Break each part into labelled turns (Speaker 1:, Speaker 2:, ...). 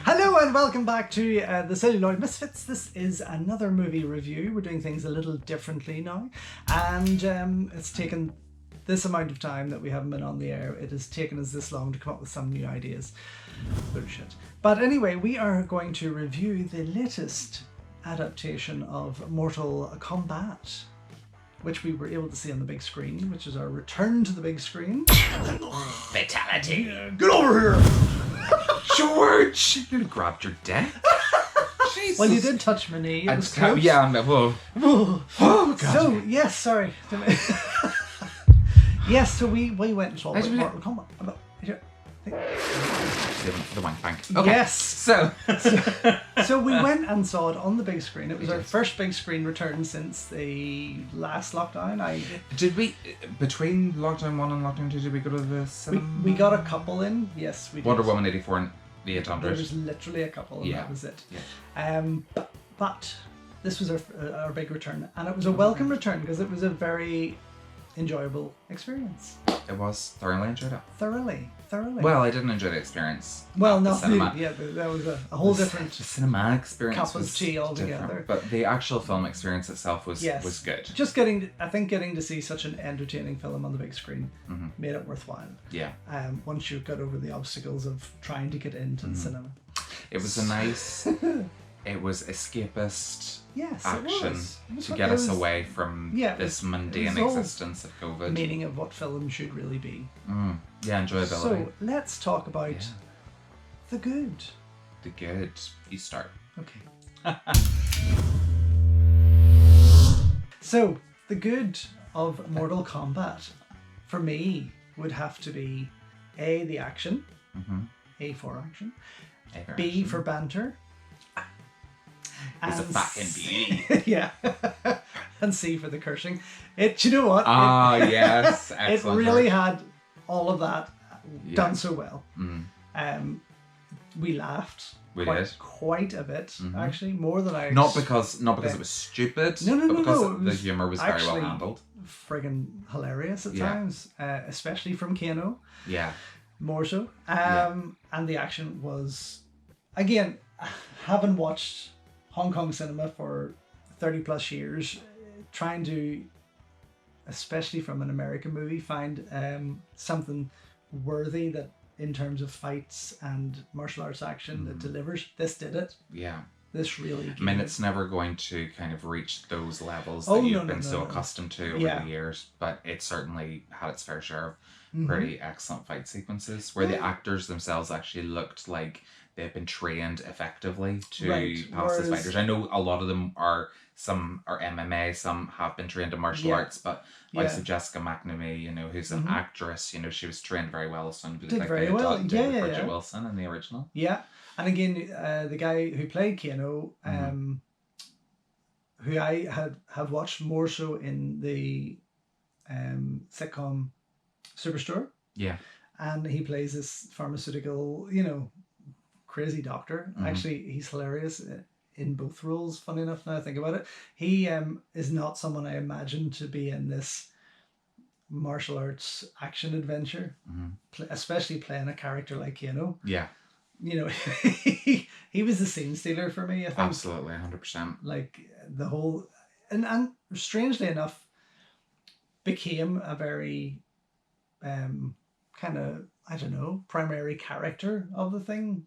Speaker 1: Hello and welcome back to the Celluloid Misfits. This is another movie review. We're doing things a little differently now, and it's taken this amount of time that we haven't been on the air. It has taken us this long to come up with some new ideas. Bullshit. But anyway, we are going to review the latest adaptation of Mortal Kombat, which we were able to see on the big screen, which is our return to the big screen.
Speaker 2: Fatality!
Speaker 1: Get over here!
Speaker 2: George! You grabbed your dick? Jesus.
Speaker 1: Well, you did touch my knee. It was close.
Speaker 2: Yeah, whoa.
Speaker 1: Oh,
Speaker 2: God.
Speaker 1: So, yes, sorry. Yes, so we went and saw Mortal Kombat.
Speaker 2: The wank bank. Okay.
Speaker 1: Yes.
Speaker 2: So
Speaker 1: we went and saw it on the big screen. It was our first big screen return since the last lockdown.
Speaker 2: Did we, between Lockdown 1 and Lockdown 2, did we go to the cinema?
Speaker 1: We got a couple in. Yes, we did.
Speaker 2: Wonder Woman 84 and the 800.
Speaker 1: There was literally a couple, and that was it.
Speaker 2: Yeah.
Speaker 1: But this was our big return, and it was a welcome return because it was a very enjoyable experience.
Speaker 2: It was. Thoroughly enjoyed it.
Speaker 1: Thoroughly.
Speaker 2: Well, I didn't enjoy the experience.
Speaker 1: Well,
Speaker 2: the
Speaker 1: not
Speaker 2: cinema.
Speaker 1: that was a whole different
Speaker 2: The cinema experience
Speaker 1: cup of
Speaker 2: was
Speaker 1: tea altogether.
Speaker 2: different, but the actual film experience itself was good.
Speaker 1: Just getting to see such an entertaining film on the big screen made it worthwhile.
Speaker 2: Yeah.
Speaker 1: Once you got over the obstacles of trying to get into the cinema.
Speaker 2: It was a nice. It was escapist action to get us away from this mundane existence of COVID.
Speaker 1: Meaning of what film should really be.
Speaker 2: Yeah, enjoyability.
Speaker 1: So let's talk about the good.
Speaker 2: The good. You start.
Speaker 1: Okay. So the good of Mortal Kombat for me would have to be A, the action. A for action. B for banter.
Speaker 2: He's a fucking beauty.
Speaker 1: Yeah. And C for the cursing. You know what?
Speaker 2: Yes. Excellent.
Speaker 1: It really had all of that done so well. We laughed quite a bit, actually, more than I
Speaker 2: not because it was stupid, but because the humour was very well handled.
Speaker 1: Friggin' hilarious at times, especially from Kano.
Speaker 2: Yeah.
Speaker 1: More so. And the action was, again, having watched Hong Kong cinema for 30 plus years, trying to, especially from an American movie, find something worthy that in terms of fights and martial arts action that delivers. This did it.
Speaker 2: Yeah.
Speaker 1: This really
Speaker 2: I mean, it's never going to kind of reach those levels that you've been so accustomed to over the years, but it certainly had its fair share of pretty excellent fight sequences where the actors themselves actually looked like they've been trained effectively to pass as fighters. I know a lot of them some are MMA, some have been trained in martial arts, but like Jessica McNamee, who's an actress, she was trained very well as somebody
Speaker 1: did very well.
Speaker 2: Bridget Wilson in the original. Yeah.
Speaker 1: And again, the guy who played Kano, who I have watched more so in the sitcom Superstore. Yeah. And he plays this pharmaceutical, crazy doctor. Actually, he's hilarious in both roles, funny enough now I think about it. He is not someone I imagine to be in this martial arts action adventure, especially playing a character like Kano. Yeah. He was the scene stealer for me, I think.
Speaker 2: Absolutely, 100%.
Speaker 1: Like the whole, and strangely enough, became a very kind of, I don't know, primary character of the thing.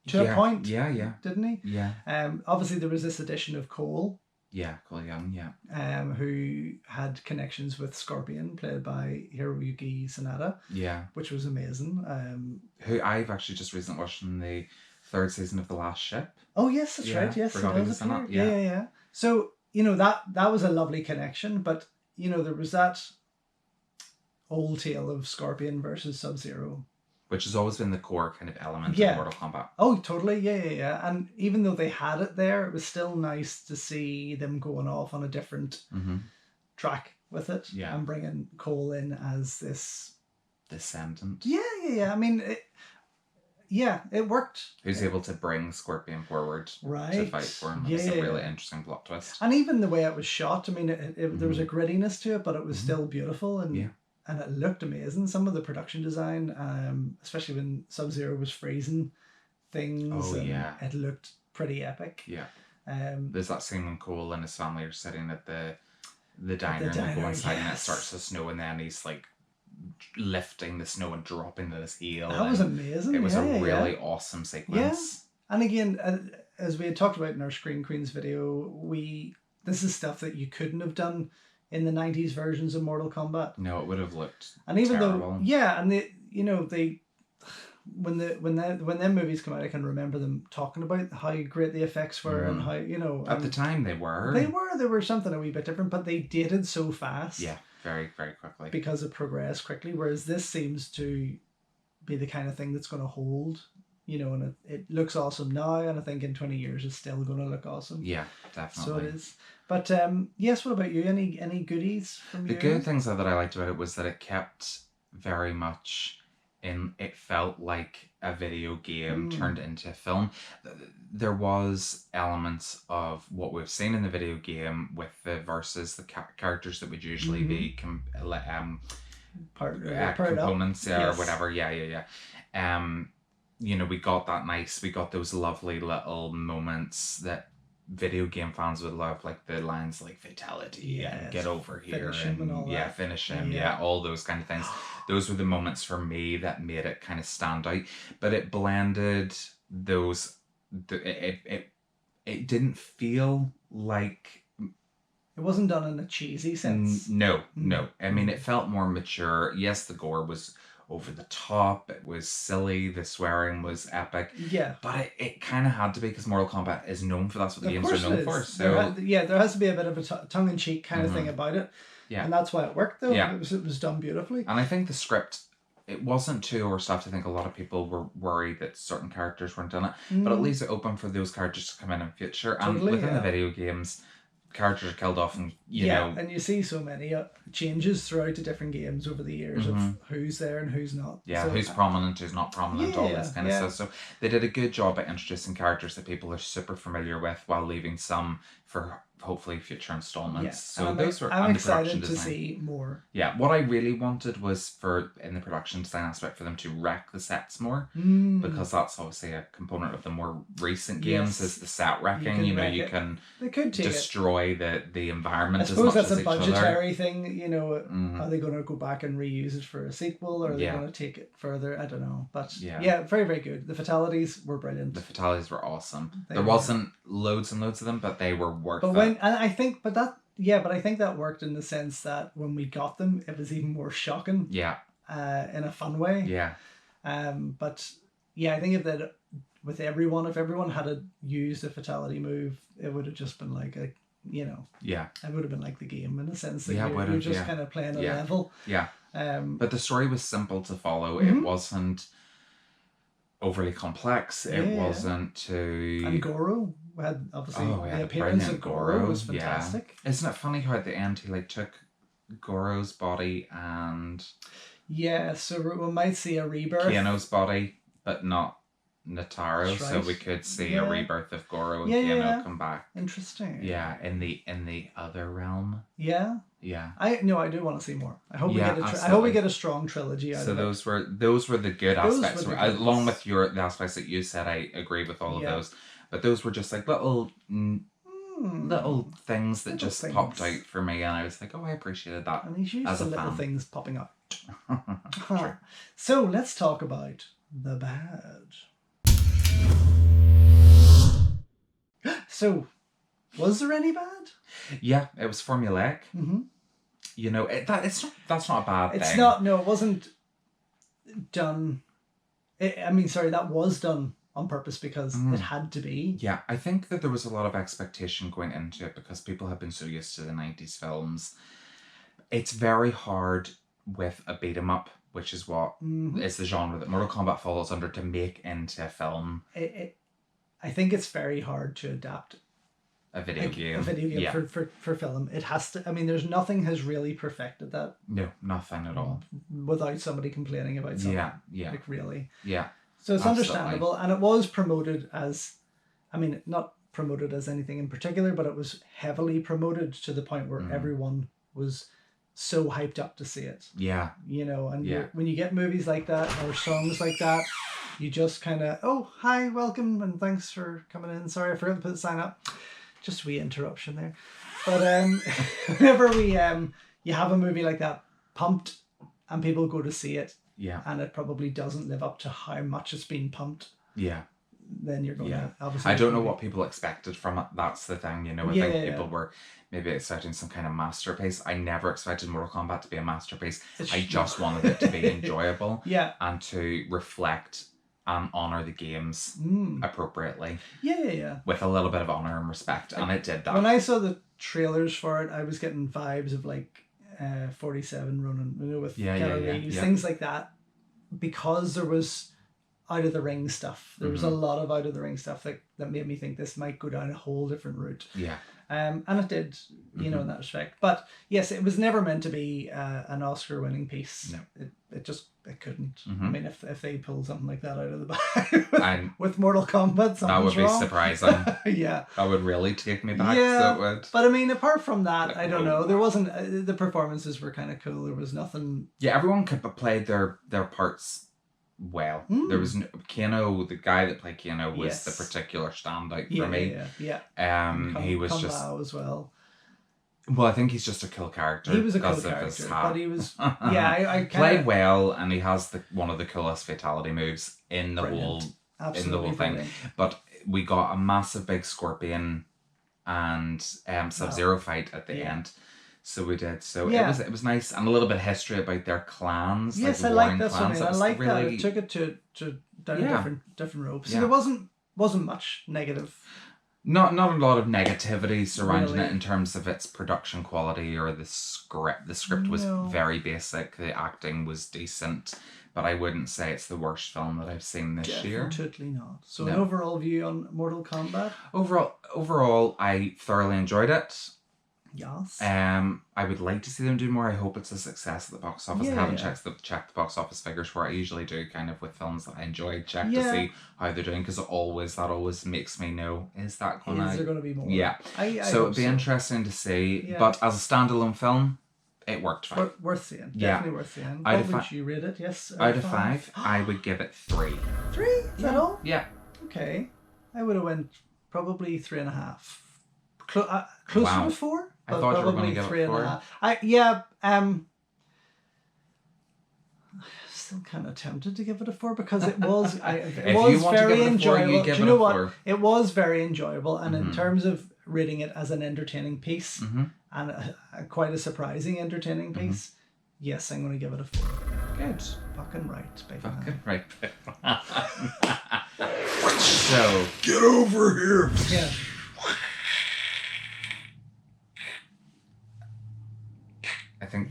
Speaker 1: To a point, didn't he? Yeah. Obviously, there was this addition of Cole.
Speaker 2: Yeah, Cole Young. Yeah.
Speaker 1: Who had connections with Scorpion, played by Hiroyuki Sanada. Yeah. Which was amazing.
Speaker 2: Who I've actually just recently watched in the 3rd season of The Last Ship.
Speaker 1: Oh yes, that's right. Yes,
Speaker 2: forgot he was in it.
Speaker 1: Yeah. So that was a lovely connection, but there was that old tale of Scorpion versus Sub-Zero.
Speaker 2: Which has always been the core kind of element of Mortal Kombat.
Speaker 1: Oh, totally. Yeah. And even though they had it there, it was still nice to see them going off on a different track with it. Yeah. And bringing Cole in as this
Speaker 2: descendant.
Speaker 1: Yeah. I mean, it worked.
Speaker 2: Who's able to bring Scorpion forward to fight for him. It's a really interesting plot twist.
Speaker 1: And even the way it was shot, I mean, there was a grittiness to it, but it was still beautiful. And and it looked amazing. Some of the production design, especially when Sub-Zero was freezing things, it looked pretty epic.
Speaker 2: Yeah. There's that scene when Cole and his family are sitting at the diner, and they go inside, and it starts to snow, and then he's like lifting the snow and dropping to this heel.
Speaker 1: That was amazing.
Speaker 2: It was a really awesome sequence.
Speaker 1: Yeah. And again, as we had talked about in our Screen Queens video, this is stuff that you couldn't have done in the 90s versions of Mortal Kombat.
Speaker 2: No, it would have looked
Speaker 1: and even
Speaker 2: terrible.
Speaker 1: When them movies come out, I can remember them talking about how great the effects were and how,
Speaker 2: at the time they were
Speaker 1: something a wee bit different, but they dated so fast.
Speaker 2: Yeah, very, very quickly.
Speaker 1: Because it progressed quickly, whereas this seems to be the kind of thing that's going to hold, and it looks awesome now, and I think in 20 years it's still going to look awesome.
Speaker 2: Yeah, definitely.
Speaker 1: So it is. But yes, what about you? Any goodies from you?
Speaker 2: The good things that I liked about it was that it kept very much it felt like a video game turned into a film. There was elements of what we've seen in the video game with the versus the characters that would usually be components or whatever. Yeah. We got that we got those lovely little moments that video game fans would love, like the lines like fatality and get over here finish him, all those kind of things. Those were the moments for me that made it kind of stand out, but it blended those. It didn't feel like
Speaker 1: it wasn't done in a cheesy sense.
Speaker 2: No. I mean, it felt more mature. Yes, the gore was over the top, it was silly, the swearing was epic.
Speaker 1: Yeah.
Speaker 2: But it kind of had to be, because Mortal Kombat is known for, that's what the games are known for. So
Speaker 1: there has to be a bit of a tongue-in-cheek kind of thing about it.
Speaker 2: Yeah.
Speaker 1: And that's why it worked, though.
Speaker 2: Yeah.
Speaker 1: It was done beautifully.
Speaker 2: And I think the script, it wasn't too overstuffed. I think a lot of people were worried that certain characters weren't in it. But it leaves it open for those characters to come in future. And within the video games, characters are killed off, and you know,
Speaker 1: and you see so many changes throughout the different games over the years of who's there and who's not.
Speaker 2: Yeah, so, who's prominent, who's not prominent, all this kind of stuff. So they did a good job at introducing characters that people are super familiar with, while leaving some for hopefully future installments. So those were.
Speaker 1: I'm excited to see more.
Speaker 2: Yeah, what I really wanted was for, in the production design aspect, for them to wreck the sets more, because that's obviously a component of the more recent games is the set wrecking. You can
Speaker 1: they could
Speaker 2: destroy the environment.
Speaker 1: I suppose
Speaker 2: as much
Speaker 1: that's
Speaker 2: as
Speaker 1: a budgetary thing. Are they going to go back and reuse it for a sequel, or are they going to take it further? I don't know, but very, very good. The fatalities were brilliant. The
Speaker 2: fatalities were awesome. There wasn't loads and loads of them, but they were worth it.
Speaker 1: I think that worked in the sense that when we got them, it was even more shocking. Yeah. In a fun way. Yeah. But yeah, I think if everyone had used a fatality move, it would have just been like it would have been like the game, in a sense that you're just kind of playing a level. Yeah.
Speaker 2: But the story was simple to follow. It wasn't overly complex. It wasn't too.
Speaker 1: And Goro had the appearance of Goro was fantastic.
Speaker 2: Yeah. Isn't it funny how at the end he took Goro's body and
Speaker 1: so we might see a rebirth.
Speaker 2: Keanu's body, but not Nataro, right. So we could see a rebirth of Goro and Keanu come back.
Speaker 1: Interesting.
Speaker 2: Yeah, in the other realm.
Speaker 1: Yeah. Yeah. I do want to see more. I hope we get a strong trilogy out of it.
Speaker 2: So those were the good aspects. Along with the aspects that you said, I agree with all of those. But those were just like little things that just popped out for me, and I was like, I appreciated that.
Speaker 1: And he's used to little things popping out. Sure. So let's talk about the bad. So, was there any bad?
Speaker 2: Yeah, it was formulaic. That's not a bad thing.
Speaker 1: It's not. No, it wasn't done. That was done on purpose because it had to be.
Speaker 2: Yeah, I think that there was a lot of expectation going into it because people have been so used to the 90s films. It's very hard with a beat 'em up, which is what is the genre that Mortal Kombat falls under, to make into a film.
Speaker 1: I think it's very hard to adapt
Speaker 2: a video game
Speaker 1: for film. It has to. There's nothing has really perfected that.
Speaker 2: No, nothing at all.
Speaker 1: Without somebody complaining about something.
Speaker 2: Yeah.
Speaker 1: Really.
Speaker 2: Yeah.
Speaker 1: So it's understandable, and it was promoted as, not promoted as anything in particular, but it was heavily promoted to the point where everyone was so hyped up to see it.
Speaker 2: Yeah.
Speaker 1: You know, and when you get movies like that or songs like that, you just kind of, oh, hi, welcome, and thanks for coming in. Sorry, I forgot to put the sign up. Just a wee interruption there. But whenever you have a movie like that pumped and people go to see it, and it probably doesn't live up to how much it's been pumped, then you're going to obviously...
Speaker 2: I don't know what people expected from it. That's the thing, you know. I think people were maybe expecting some kind of masterpiece. I never expected Mortal Kombat to be a masterpiece. I just wanted it to be enjoyable and to reflect and honour the games appropriately. With a little bit of honour and respect, and it did that.
Speaker 1: When I saw the trailers for it, I was getting vibes of like 47 Ronin, you know, with Keanu Reeves, things like that, because there was out of the ring stuff. There was a lot of out of the ring stuff that made me think this might go down a whole different route. And it did, you know, in that respect. But yes, it was never meant to be an Oscar-winning piece. No. It couldn't. I mean, if they pulled something like that out of the bag with Mortal Kombat,
Speaker 2: that would be
Speaker 1: wrong.
Speaker 2: Surprising. That would really take me back.
Speaker 1: Yeah,
Speaker 2: so it would.
Speaker 1: But I mean, apart from that, I don't know. There wasn't. The performances were kind of cool. There was nothing.
Speaker 2: Yeah, everyone played their parts well. There was Kano, the guy that played Kano, was the particular standout for me. He was
Speaker 1: Kung
Speaker 2: just
Speaker 1: Lao as well.
Speaker 2: Well, I think he's just a cool character.
Speaker 1: He was a cool character, but he was I
Speaker 2: played well, and he has one of the coolest fatality moves in the whole thing. But we got a massive big Scorpion and Sub-Zero fight at the end. So we did. So it was nice, and a little bit of history about their clans.
Speaker 1: Yes,
Speaker 2: like
Speaker 1: I like this
Speaker 2: clans.
Speaker 1: one. I like that. It took it to down different ropes. So there wasn't much negative.
Speaker 2: Not a lot of negativity surrounding it in terms of its production quality or the script. The script was very basic. The acting was decent, but I wouldn't say it's the worst film that I've seen this year.
Speaker 1: Definitely not. So an overall view on Mortal Kombat?
Speaker 2: Overall, I thoroughly enjoyed it.
Speaker 1: Yes.
Speaker 2: I would like to see them do more. I hope it's a success at the box office. I haven't checked the box office figures for it. I usually do kind of with films that I enjoy, check to see how they're doing, because that always makes me know, is there going to be more? Yeah. So it'd be interesting to see. Yeah. But as a standalone film, it worked fine.
Speaker 1: Worth seeing. Definitely worth seeing. What would you rate it? Yes.
Speaker 2: Out of 5, I would give it 3.
Speaker 1: 3? Is that all?
Speaker 2: Yeah.
Speaker 1: Okay. I would have went probably 3.5. Closer to 4?
Speaker 2: I thought you were going to give it 4.
Speaker 1: Still kind of tempted to give it a 4 because it was very enjoyable. Do you know what? It was very enjoyable, and in terms of rating it as an entertaining piece and quite a surprising entertaining piece, yes, I'm going to give it a 4.
Speaker 2: Good.
Speaker 1: Fucking right, baby.
Speaker 2: Fucking right, baby. So
Speaker 3: get over here.
Speaker 1: Yeah.
Speaker 2: I think.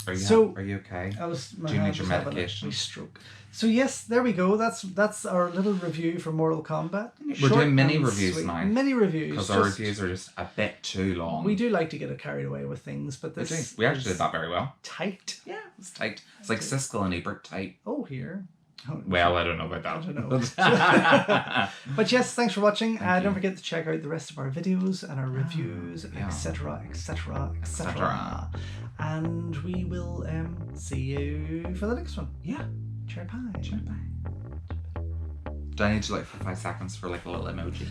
Speaker 2: Are you okay?
Speaker 1: Do
Speaker 2: you need your medication?
Speaker 1: Stroke. So yes, there we go. That's our little review for Mortal Kombat.
Speaker 2: We're doing mini reviews now.
Speaker 1: Mini reviews.
Speaker 2: Because our reviews are just a bit too long.
Speaker 1: We do like to get carried away with things, but this
Speaker 2: we actually did that very well.
Speaker 1: Tight.
Speaker 2: Yeah, it's tight. It's like Siskel and Ebert tight.
Speaker 1: Oh, here. Oh,
Speaker 2: well, I don't know about that.
Speaker 1: I don't know. But yes, thanks for watching. Don't forget to check out the rest of our videos and our reviews, etc., etc., etc. And we will see you for the next one.
Speaker 2: Yeah.
Speaker 1: Cheer pie.
Speaker 2: Cheer pie. Do I need to for 5 seconds for a little emoji?